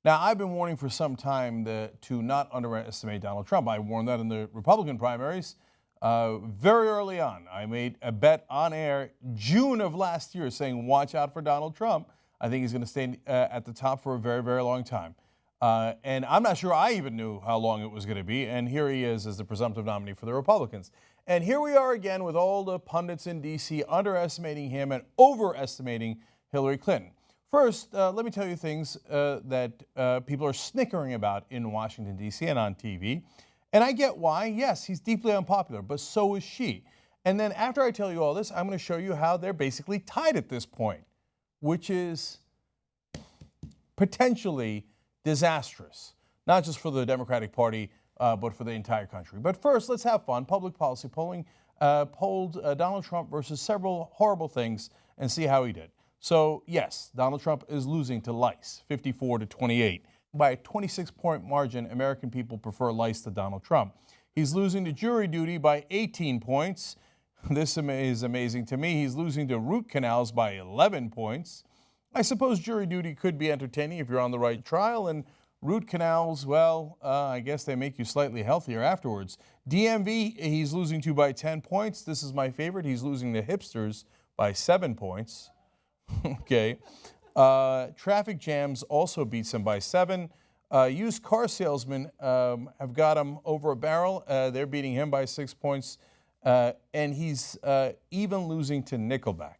Now, I've been warning for some time to not underestimate Donald Trump. I warned that in the Republican primaries very early on. I made a bet on air June of last year saying, watch out for Donald Trump. I think he's going to stay at the top for a very, very long time. And I'm not sure I even knew how long it was going to be. And here he is as the presumptive nominee for the Republicans. And here we are again with all the pundits in D.C. underestimating him and overestimating Hillary Clinton. First, let me tell you things that people are snickering about in Washington, D.C. and on TV. And I get why. Yes, he's deeply unpopular, but so is she. And then after I tell you all this, I'm going to show you how they're basically tied at this point, which is potentially disastrous, not just for the Democratic Party, but for the entire country. But first, let's have fun. Public policy polling polled Donald Trump versus several horrible things and see how he did. So yes, Donald Trump is losing to lice, 54-28. By a 26-point margin, American people prefer lice to Donald Trump. He's losing to jury duty by 18 points. This is amazing to me. He's losing to root canals by 11 points. I suppose jury duty could be entertaining if you're on the right trial, and root canals, well, I guess they make you slightly healthier afterwards. DMV, he's losing to by 10 points. This is my favorite. He's losing to hipsters by 7 points. Okay. Traffic jams also beats him by 7. Used car salesmen have got him over a barrel. They're beating him by 6 points. And he's even losing to Nickelback.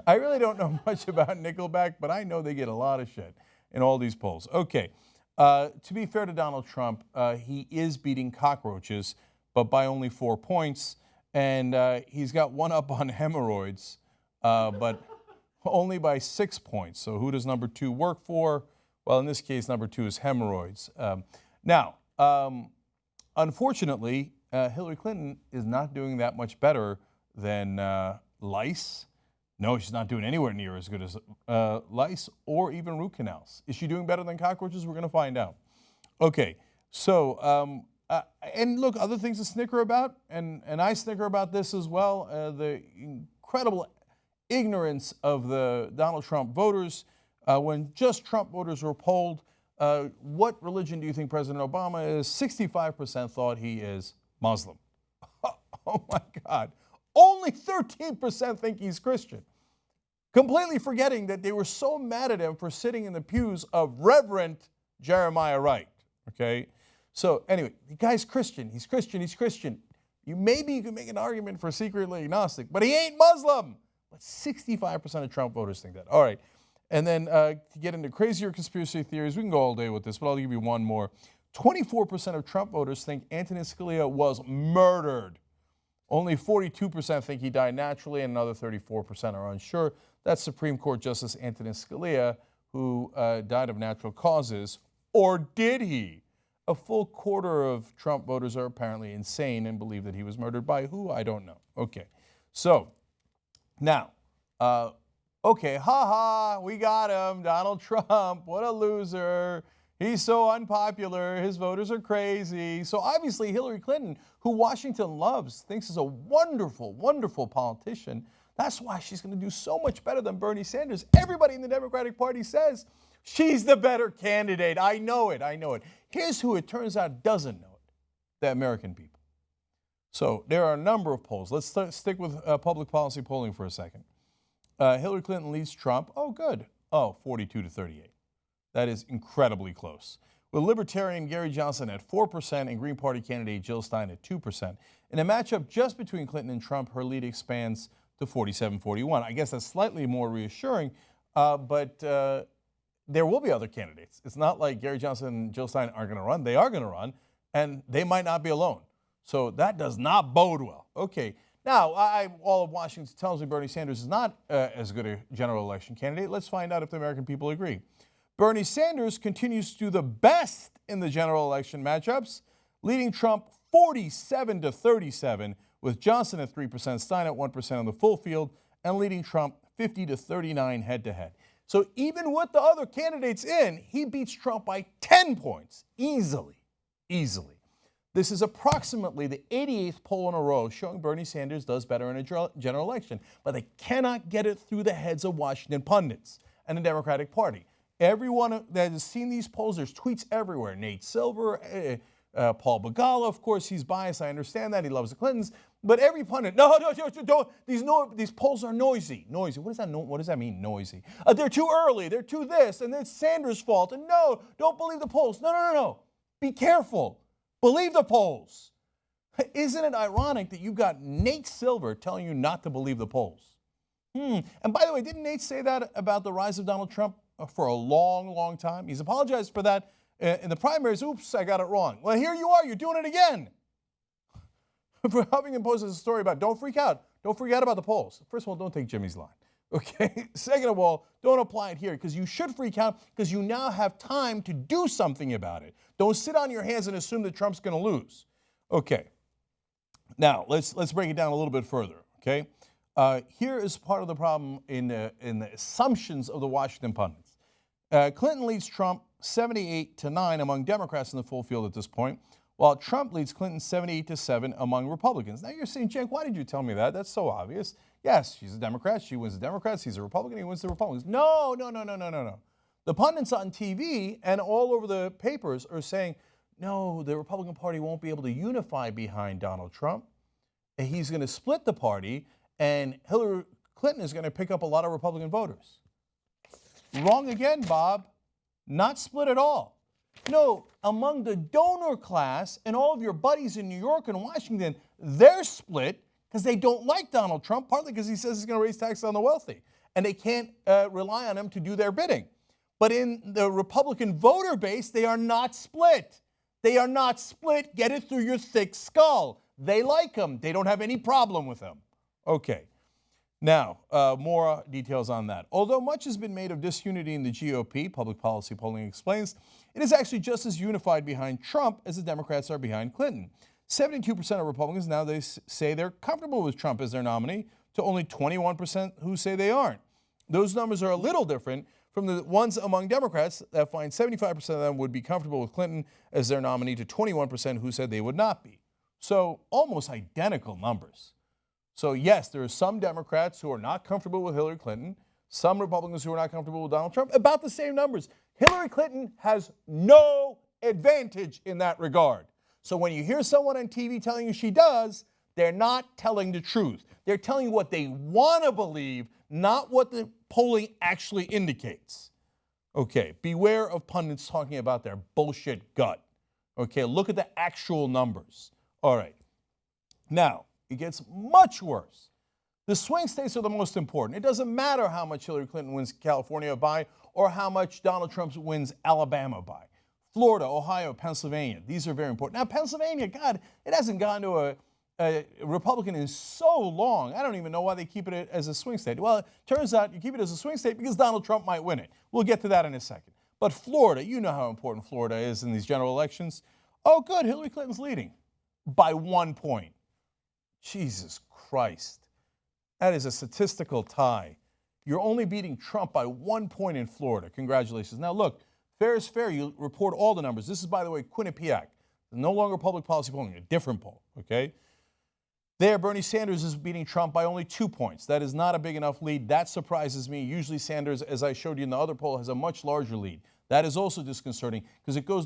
I really don't know much about Nickelback, but I know they get a lot of shit in all these polls. Okay. To be fair to Donald Trump, he is beating cockroaches, but by only 4 points. And he's got one up on hemorrhoids, but only by 6 points. So who does number 2 work for? Well, in this case, number 2 is hemorrhoids. Now, unfortunately, Hillary Clinton is not doing that much better than lice. No, she's not doing anywhere near as good as lice or even root canals. Is she doing better than cockroaches? We're going to find out. Okay, so, and look, other things to snicker about, and I snicker about this as well, the incredible ignorance of the Donald Trump voters. When just Trump voters were polled, what religion do you think President Obama is? 65% thought he is Muslim. Oh my God. Only 13% think he's Christian. Completely forgetting that they were so mad at him for sitting in the pews of Reverend Jeremiah Wright. Okay? So anyway, the guy's Christian. He's Christian. He's Christian. Maybe you can make an argument for secretly agnostic, but he ain't Muslim. But 65% of Trump voters think that. All right. And then to get into crazier conspiracy theories, we can go all day with this, but I'll give you one more. 24% of Trump voters think Antonin Scalia was murdered. Only 42% think he died naturally, and another 34% are unsure. That's Supreme Court Justice Antonin Scalia, who died of natural causes. Or did he? A full quarter of Trump voters are apparently insane and believe that he was murdered by who? I don't know. Okay. So, now, okay, ha, we got him, Donald Trump, what a loser. He's so unpopular, his voters are crazy. So obviously Hillary Clinton, who Washington loves, thinks is a wonderful, wonderful politician. That's why she's going to do so much better than Bernie Sanders. Everybody in the Democratic Party says she's the better candidate. I know it, I know it. Here's who it turns out doesn't know it, the American people. So there are a number of polls. Let's stick with public policy polling for a second. Hillary Clinton leads Trump. Oh, good. Oh, 42-38. That is incredibly close. With Libertarian Gary Johnson at 4% and Green Party candidate Jill Stein at 2%. In a matchup just between Clinton and Trump, her lead expands to 47-41. I guess that's slightly more reassuring, but there will be other candidates. It's not like Gary Johnson and Jill Stein aren't going to run. They are going to run, and they might not be alone. So that does not bode well. Okay. Now, all of Washington tells me Bernie Sanders is not as good a general election candidate. Let's find out if the American people agree. Bernie Sanders continues to do the best in the general election matchups, leading Trump 47-37, with Johnson at 3%, Stein at 1% on the full field, and leading Trump 50-39 head-to-head. So even with the other candidates in, he beats Trump by 10 points, easily. This is approximately the 88th poll in a row showing Bernie Sanders does better in a general election, but they cannot get it through the heads of Washington pundits and the Democratic Party. Everyone that has seen these polls, there's tweets everywhere. Nate Silver, Paul Begala, of course, he's biased. I understand that. He loves the Clintons. But every pundit, no, don't. These polls are noisy. Noisy. What does that mean, noisy? They're too early. They're too this. And it's Sanders' fault. And no, don't believe the polls. No. Be careful. Believe the polls. Isn't it ironic that you've got Nate Silver telling you not to believe the polls? And by the way, didn't Nate say that about the rise of Donald Trump for a long, long time? He's apologized for that in the primaries. Oops, I got it wrong. Well, here you are. You're doing it again. For Huffington Post is a story about don't freak out. Don't freak out about the polls. First of all, don't take Jimmy's line. Okay? Second of all, don't apply it here because you should freak out because you now have time to do something about it. Don't sit on your hands and assume that Trump's going to lose. Okay. Now, let's break it down a little bit further, okay? Here is part of the problem in the assumptions of the Washington pundits. Clinton leads Trump 78-9 among Democrats in the full field at this point, while Trump leads Clinton 78-7 among Republicans. Now you're saying, Cenk, why did you tell me that? That's so obvious. Yes, she's a Democrat. She wins the Democrats. He's a Republican. He wins the Republicans. No. The pundits on TV and all over the papers are saying, no, the Republican Party won't be able to unify behind Donald Trump. He's going to split the party, and Hillary Clinton is going to pick up a lot of Republican voters. Wrong again, Bob. Not split at all. No, among the donor class and all of your buddies in New York and Washington, they're split because they don't like Donald Trump, partly because he says he's going to raise taxes on the wealthy, and they can't rely on him to do their bidding. But in the Republican voter base, they are not split. They are not split. Get it through your thick skull. They like him. They don't have any problem with him. Okay. Now, more details on that. Although much has been made of disunity in the GOP, public policy polling explains, it is actually just as unified behind Trump as the Democrats are behind Clinton. 72% of Republicans now they say they're comfortable with Trump as their nominee, to only 21% who say they aren't. Those numbers are a little different from the ones among Democrats that find 75% of them would be comfortable with Clinton as their nominee to 21% who said they would not be. So almost identical numbers. So yes, there are some Democrats who are not comfortable with Hillary Clinton, some Republicans who are not comfortable with Donald Trump, about the same numbers. Hillary Clinton has no advantage in that regard. So when you hear someone on TV telling you she does, they're not telling the truth. They're telling you what they want to believe, not what the polling actually indicates. Okay, beware of pundits talking about their bullshit gut. Okay, look at the actual numbers. All right. Now, it gets much worse. The swing states are the most important. It doesn't matter how much Hillary Clinton wins California by or how much Donald Trump wins Alabama by. Florida, Ohio, Pennsylvania, these are very important. Now, Pennsylvania, God, it hasn't gone to a Republican in so long. I don't even know why they keep it as a swing state. Well, it turns out you keep it as a swing state because Donald Trump might win it. We'll get to that in a second. But Florida, you know how important Florida is in these general elections. Oh, good, Hillary Clinton's leading by 1 point. Jesus Christ. That is a statistical tie. You're only beating Trump by 1 point in Florida. Congratulations. Now, look, fair is fair. You report all the numbers. This is, by the way, Quinnipiac. No longer public policy polling, a different poll, okay? There, Bernie Sanders is beating Trump by only 2 points. That is not a big enough lead. That surprises me. Usually Sanders, as I showed you in the other poll, has a much larger lead. That is also disconcerting because it goes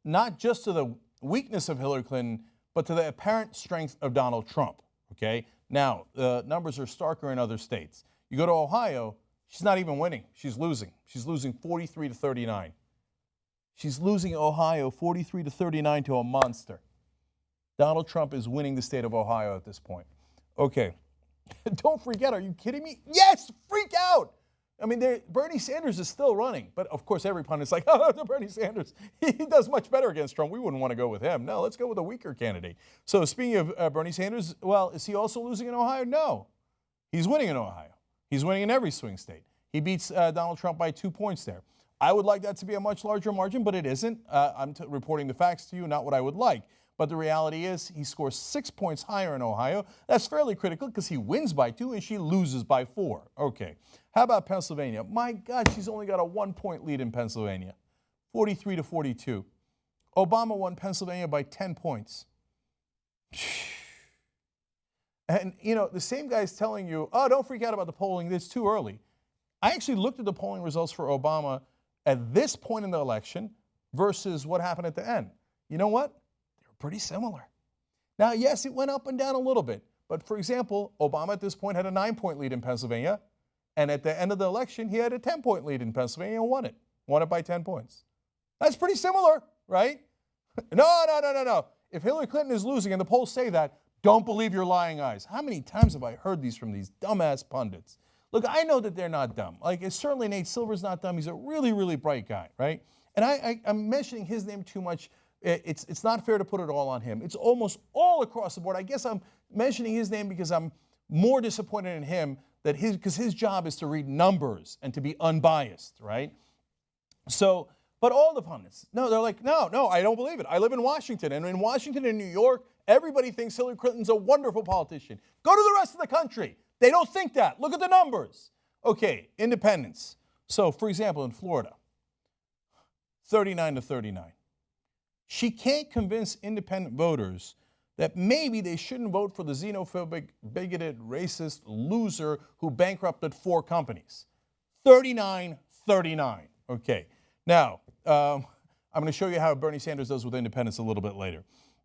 not just to the weakness of Hillary Clinton, but to the apparent strength of Donald Trump, okay? Now, the numbers are starker in other states. You go to Ohio, she's not even winning. She's losing. She's losing 43-39. She's losing Ohio 43-39 to a monster. Donald Trump is winning the state of Ohio at this point. Okay, don't forget, are you kidding me? Yes, freak out. I mean, Bernie Sanders is still running, but of course every pundit's like, oh, Bernie Sanders, he does much better against Trump. We wouldn't want to go with him. No, let's go with a weaker candidate. So speaking of Bernie Sanders, well, is he also losing in Ohio? No, he's winning in Ohio. He's winning in every swing state. He beats Donald Trump by 2 points there. I would like that to be a much larger margin, but it isn't. I'm reporting the facts to you, not what I would like. But the reality is he scores 6 points higher in Ohio. That's fairly critical because he wins by 2 and she loses by 4. Okay. How about Pennsylvania? My God, she's only got a 1 point lead in Pennsylvania, 43-42. Obama won Pennsylvania by 10 points. And, you know, the same guy's telling you, oh, don't freak out about the polling. It's too early. I actually looked at the polling results for Obama at this point in the election versus what happened at the end. You know what? They were pretty similar. Now, yes, it went up and down a little bit. But for example, Obama at this point had a 9-point lead in Pennsylvania. And at the end of the election, he had a 10-point lead in Pennsylvania and won it. Won it by 10 points. That's pretty similar, right? No. If Hillary Clinton is losing and the polls say that, don't believe your lying eyes. How many times have I heard these from these dumbass pundits? Look, I know that they're not dumb. Like, it's certainly Nate Silver's not dumb. He's a really, really bright guy, right? And I'm mentioning his name too much. It's not fair to put it all on him. It's almost all across the board. I guess I'm mentioning his name because I'm more disappointed in him that because his job is to read numbers and to be unbiased, right? So, but all the pundits, no, they're like, no, I don't believe it. I live in Washington, and in Washington and New York, everybody thinks Hillary Clinton's a wonderful politician. Go to the rest of the country. They don't think that. Look at the numbers. Okay, independents. So, for example, in Florida, 39-39. She can't convince independent voters that maybe they shouldn't vote for the xenophobic, bigoted, racist loser who bankrupted 4 companies. 39-39. Okay. Now, I'm going to show you how Bernie Sanders does with independents a little bit later.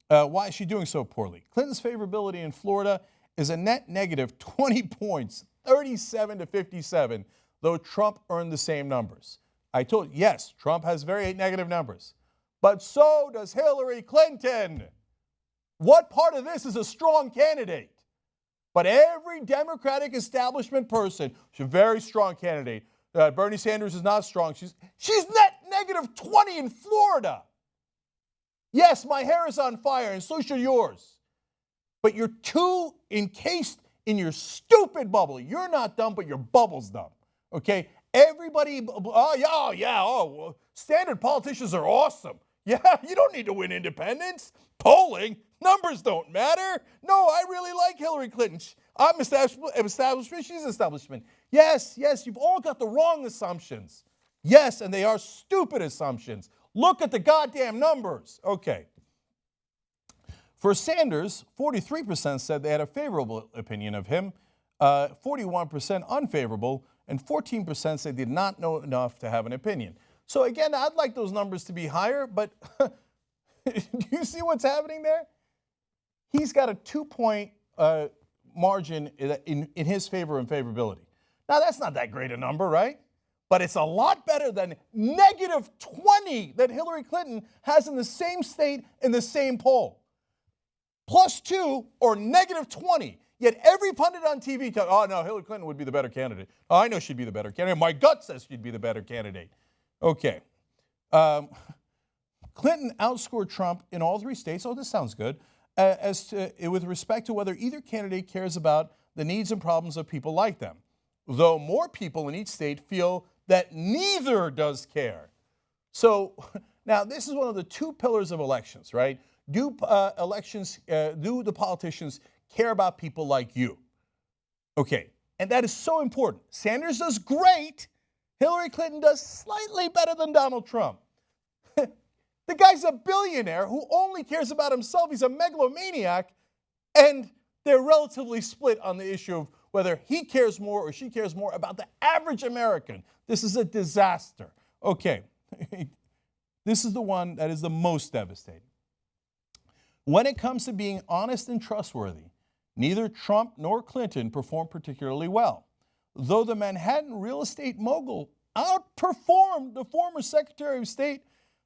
Why is she doing so poorly? Clinton's favorability in Florida is a net negative 20 points, 37-57, though Trump earned the same numbers. I told you, yes, Trump has very negative numbers, but so does Hillary Clinton. What part of this is a strong candidate? But every Democratic establishment person, she's a very strong candidate. Bernie Sanders is not strong. She's net negative 20 in Florida. Yes, my hair is on fire, and so should yours. But you're too encased in your stupid bubble. You're not dumb, but your bubble's dumb. Okay? Everybody, standard politicians are awesome. Yeah, you don't need to win independents. Polling, numbers don't matter. No, I really like Hillary Clinton. I'm establishment, she's establishment. Yes, you've all got the wrong assumptions. Yes, and they are stupid assumptions. Look at the goddamn numbers. Okay. For Sanders, 43% said they had a favorable opinion of him, 41% unfavorable, and 14% said they did not know enough to have an opinion. So again, I'd like those numbers to be higher, but do you see what's happening there? He's got a 2-point margin in his favor and favorability. Now, that's not that great a number, right? But it's a lot better than negative 20 that Hillary Clinton has in the same state in the same poll. +2 or negative 20. Yet every pundit on TV tells, oh, no, Hillary Clinton would be the better candidate. Oh, I know she'd be the better candidate. My gut says she'd be the better candidate. Okay. Clinton outscored Trump in all 3 states. Oh, this sounds good. With respect to whether either candidate cares about the needs and problems of people like them, though more people in each state feel that neither does care. So now this is one of the 2 pillars of elections, right? Do the politicians care about people like you? Okay, and that is so important. Sanders does great. Hillary Clinton does slightly better than Donald Trump. The guy's a billionaire who only cares about himself. He's a megalomaniac, and they're relatively split on the issue of whether he cares more or she cares more about the average American. This is a disaster. Okay, this is the one that is the most devastating. When it comes to being honest and trustworthy, neither Trump nor Clinton performed particularly well, though the Manhattan real estate mogul outperformed the former Secretary of State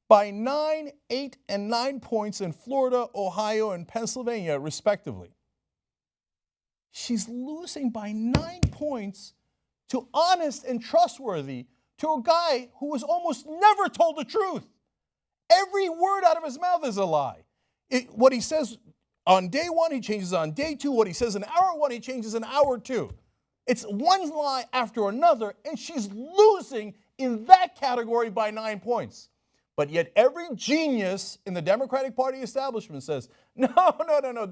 by 9, 8, and 9 points in Florida, Ohio, and Pennsylvania, respectively. She's losing by 9 points to honest and trustworthy to a guy who was almost never told the truth. Every word out of his mouth is a lie. What he says on day 1, he changes on day 2. What he says in hour 1, he changes in hour 2. It's one lie after another, and she's losing in that category by 9 points. But yet every genius in the Democratic Party establishment says, no,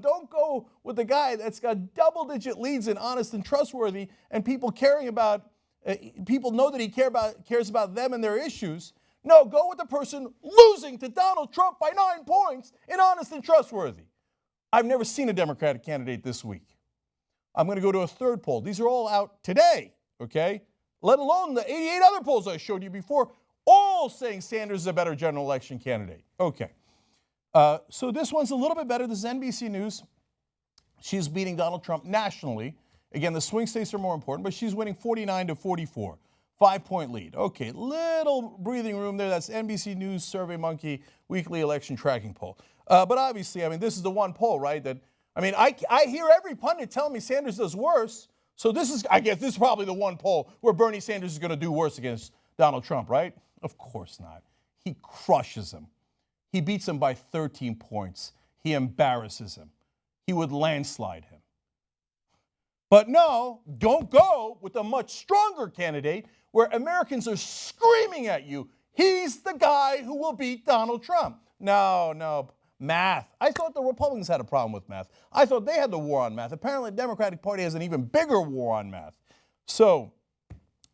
don't go with the guy that's got double-digit leads in honest and trustworthy, and people know that he cares about them and their issues. No, go with the person losing to Donald Trump by 9 points in honest and trustworthy. I've never seen a Democratic candidate this week. I'm going to go to a third poll. These are all out today, okay? Let alone the 88 other polls I showed you before. all saying Sanders is a better general election candidate. Okay. So this one's a little bit better. This is NBC News. She's beating Donald Trump nationally. Again, the swing states are more important, but she's winning 49 to 44. 5-point lead. Okay, little breathing room there. That's NBC News SurveyMonkey weekly election tracking poll. But obviously, I mean, this is the one poll, right? I hear every pundit tell me Sanders does worse. So I guess this is probably the one poll where Bernie Sanders is going to do worse against Donald Trump, right? Of course not. He crushes him. He beats him by 13 points. He embarrasses him. He would landslide him. But no, don't go with a much stronger candidate where Americans are screaming at you, he's the guy who will beat Donald Trump. No, math. I thought the Republicans had a problem with math. I thought they had the war on math. Apparently, the Democratic Party has an even bigger war on math. So,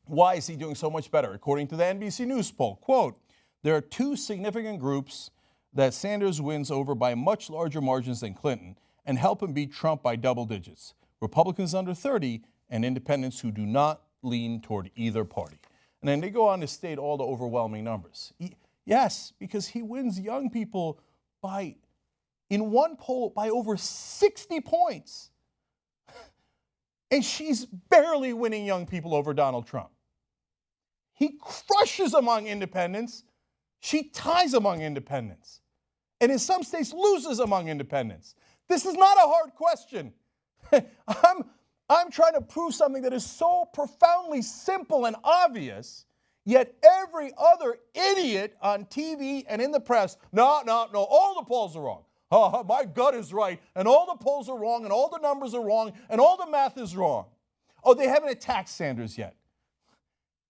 why is he doing so much better? According to the NBC News poll, quote, there are two significant groups that Sanders wins over by much larger margins than Clinton and help him beat Trump by double digits. Republicans under 30 and independents who do not lean toward either party. And then they go on to state all the overwhelming numbers. Yes, because he wins young people in one poll by over 60 points. And she's barely winning young people over Donald Trump. He crushes among independents. She ties among independents. And in some states loses among independents. This is not a hard question. I'm trying to prove something that is so profoundly simple and obvious, yet every other idiot on TV and in the press, no, all the polls are wrong. My gut is right, and all the polls are wrong, and all the numbers are wrong, and all the math is wrong. Oh, they haven't attacked Sanders yet.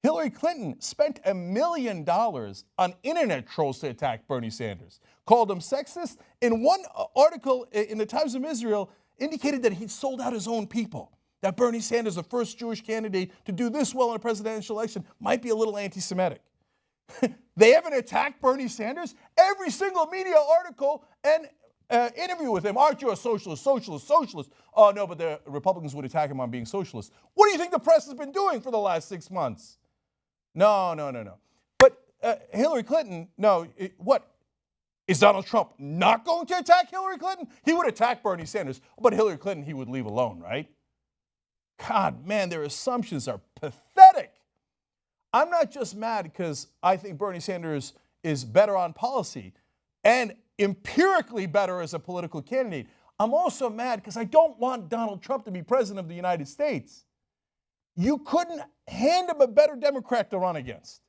Hillary Clinton spent $1 million on internet trolls to attack Bernie Sanders, called him sexist. In one article in the Times of Israel, indicated that he'd sold out his own people, that Bernie Sanders, the first Jewish candidate to do this well in a presidential election, might be a little anti-Semitic. They haven't attacked Bernie Sanders. Every single media article and interview with him, aren't you a socialist? Oh, no, but the Republicans would attack him on being socialist. What do you think the press has been doing for the last 6 months? No. But Hillary Clinton, what? Is Donald Trump not going to attack Hillary Clinton? He would attack Bernie Sanders, but Hillary Clinton he would leave alone, right? God, man, their assumptions are pathetic. I'm not just mad because I think Bernie Sanders is better on policy and empirically better as a political candidate. I'm also mad because I don't want Donald Trump to be president of the United States. You couldn't hand him a better Democrat to run against.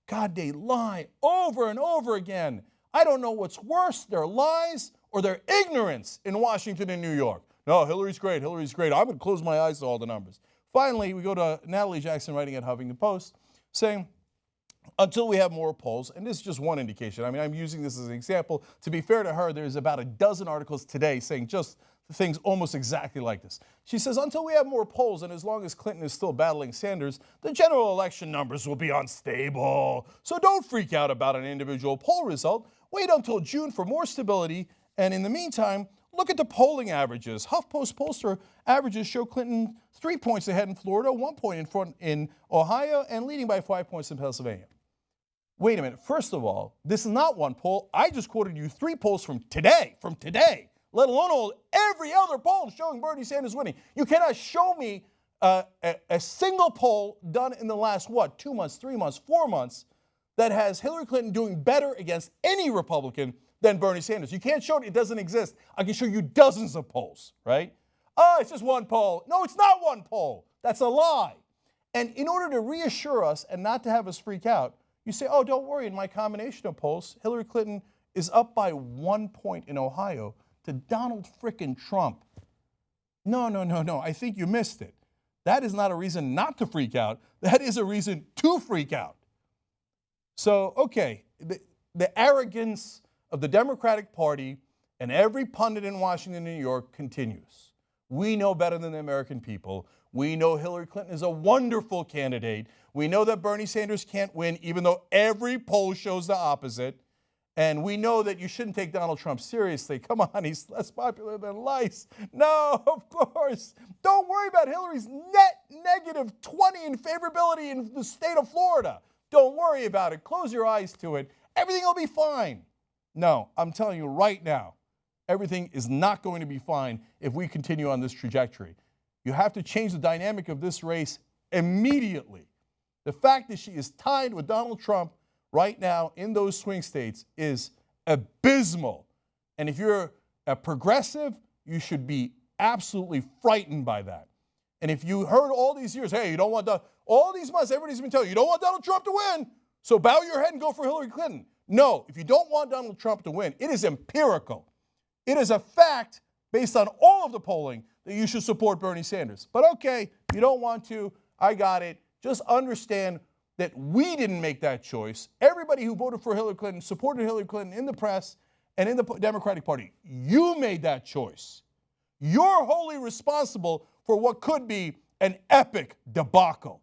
God, they lie over and over again. I don't know what's worse, their lies or their ignorance in Washington and New York. No, Hillary's great. I'm going to close my eyes to all the numbers. Finally, we go to Natalie Jackson writing at Huffington Post saying, until we have more polls, and this is just one indication. I mean, I'm using this as an example. To be fair to her, there's about a dozen articles today saying just things almost exactly like this. She says, until we have more polls, and as long as Clinton is still battling Sanders, the general election numbers will be unstable. So don't freak out about an individual poll result. Wait until June for more stability. And in the meantime, look at the polling averages. HuffPost pollster averages show Clinton 3 points ahead in Florida, 1 point in front in Ohio, and leading by 5 points in Pennsylvania. Wait a minute. First of all, this is not one poll. I just quoted you 3 polls from today, let alone every other poll showing Bernie Sanders winning. You cannot show me a single poll done in the last, 2 months, 3 months, 4 months that has Hillary Clinton doing better against any Republican than Bernie Sanders. You can't show it. It doesn't exist. I can show you dozens of polls, right? Oh, it's just one poll. No, it's not one poll. That's a lie. And in order to reassure us and not to have us freak out, you say, oh, don't worry. In my combination of polls, Hillary Clinton is up by 1 point in Ohio to Donald frickin' Trump. No. I think you missed it. That is not a reason not to freak out. That is a reason to freak out. So, okay, the arrogance of the Democratic Party and every pundit in Washington and New York continues. We know better than the American people. We know Hillary Clinton is a wonderful candidate. We know that Bernie Sanders can't win, even though every poll shows the opposite. And we know that you shouldn't take Donald Trump seriously. Come on, he's less popular than lice. No, of course. Don't worry about Hillary's net negative 20 in favorability in the state of Florida. Don't worry about it. Close your eyes to it. Everything will be fine. No, I'm telling you right now, everything is not going to be fine if we continue on this trajectory. You have to change the dynamic of this race immediately. The fact that she is tied with Donald Trump right now in those swing states is abysmal. And if you're a progressive, you should be absolutely frightened by that. And if you heard all these years, hey, you don't want all these months, everybody's been telling you, you don't want Donald Trump to win, so bow your head and go for Hillary Clinton. No, if you don't want Donald Trump to win, it is empirical. It is a fact based on all of the polling that you should support Bernie Sanders. But okay, you don't want to, I got it. Just understand that we didn't make that choice. Everybody who voted for Hillary Clinton supported Hillary Clinton in the press and in the Democratic Party. You made that choice. You're wholly responsible for what could be an epic debacle.